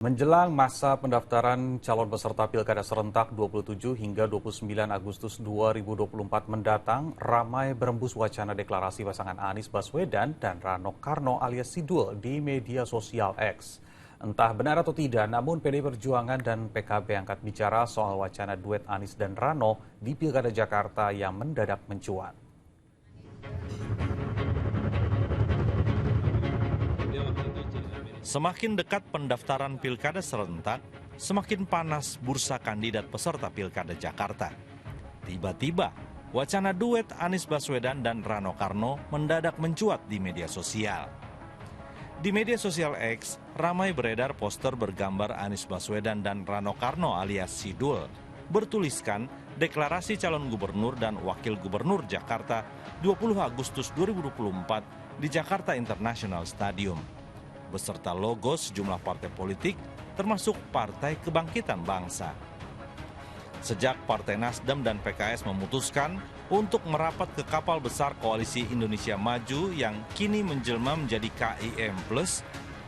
Menjelang masa pendaftaran calon peserta Pilkada serentak 27 hingga 29 Agustus 2024 mendatang, ramai berembus wacana deklarasi pasangan Anies Baswedan dan Rano Karno alias Sidul di media sosial X. Entah benar atau tidak, namun PDI Perjuangan dan PKB angkat bicara soal wacana duet Anies dan Rano di Pilkada Jakarta yang mendadak mencuat. Semakin dekat pendaftaran Pilkada serentak, semakin panas bursa kandidat peserta Pilkada Jakarta. Tiba-tiba, wacana duet Anies Baswedan dan Rano Karno mendadak mencuat di media sosial. Di media sosial X, ramai beredar poster bergambar Anies Baswedan dan Rano Karno alias Sidul, bertuliskan deklarasi calon gubernur dan wakil gubernur Jakarta 20 Agustus 2024 di Jakarta International Stadium, beserta logo sejumlah partai politik, termasuk Partai Kebangkitan Bangsa. Sejak Partai Nasdem dan PKS memutuskan untuk merapat ke kapal besar Koalisi Indonesia Maju yang kini menjelma menjadi KIM+,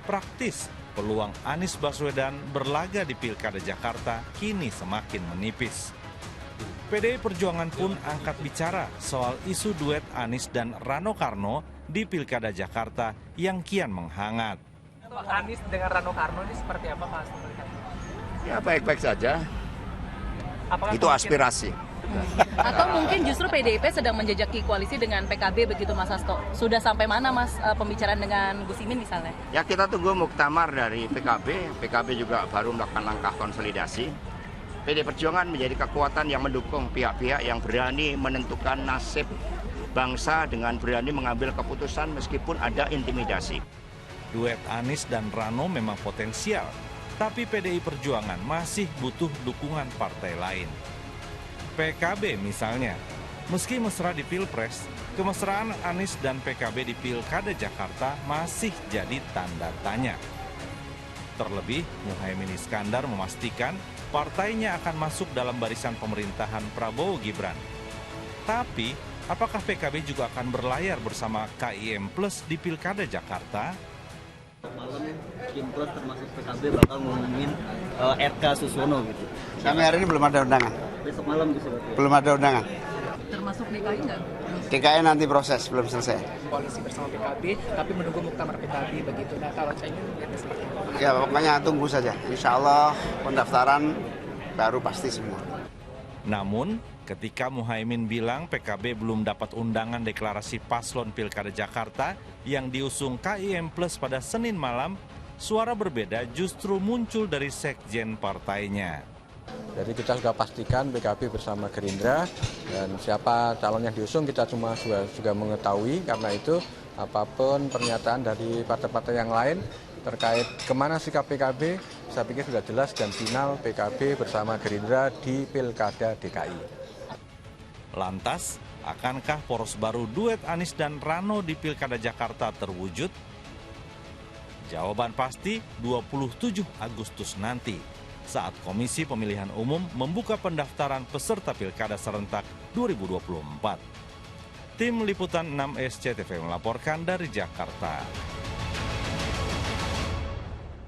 praktis peluang Anies Baswedan berlaga di Pilkada Jakarta kini semakin menipis. PDI Perjuangan pun angkat bicara soal isu duet Anies dan Rano Karno di Pilkada Jakarta yang kian menghangat. Anies dengan Rano Karno ini seperti apa, Mas? Ya baik-baik saja. Apakah itu aspirasi. Atau mungkin justru PDIP sedang menjajaki koalisi dengan PKB begitu, Mas Hasto? Sudah sampai mana, Mas, pembicaraan dengan Gus Imin misalnya? Ya kita tunggu muktamar dari PKB. PKB juga baru melakukan langkah konsolidasi. PDI Perjuangan menjadi kekuatan yang mendukung pihak-pihak yang berani menentukan nasib bangsa dengan berani mengambil keputusan meskipun ada intimidasi. Duet Anies dan Rano memang potensial, tapi PDI Perjuangan masih butuh dukungan partai lain. PKB misalnya, meski mesra di Pilpres, kemesraan Anies dan PKB di Pilkada Jakarta masih jadi tanda tanya. Terlebih, Muhaimin Iskandar memastikan partainya akan masuk dalam barisan pemerintahan Prabowo Gibran. Tapi, apakah PKB juga akan berlayar bersama KIM+ di Pilkada Jakarta? Malam KIM+ termasuk PKB bakal ngomongin RK Susono gitu. Sampai hari ini belum ada undangan. Besok malam bisa berarti. Belum ada undangan. Termasuk DKI nggak? DKI nanti proses, belum selesai. Koalisi bersama PKB, tapi menunggu muktamar PKB begitu. Nah, kalau Caimin melihatnya seperti apa? Ya pokoknya tunggu saja. Insya Allah pendaftaran baru pasti semua. Namun, ketika Muhaimin bilang PKB belum dapat undangan deklarasi paslon Pilkada Jakarta yang diusung KIM+ pada Senin malam, suara berbeda justru muncul dari sekjen partainya. Jadi kita sudah pastikan PKB bersama Gerindra, dan siapa calon yang diusung kita juga mengetahui. Karena itu apapun pernyataan dari partai-partai yang lain terkait kemana sikap PKB, saya pikir sudah jelas dan final PKB bersama Gerindra di Pilkada DKI. Lantas, akankah poros baru duet Anies dan Rano di Pilkada Jakarta terwujud? Jawaban pasti 27 Agustus nanti, saat Komisi Pemilihan Umum membuka pendaftaran peserta Pilkada serentak 2024. Tim Liputan 6 SCTV melaporkan dari Jakarta.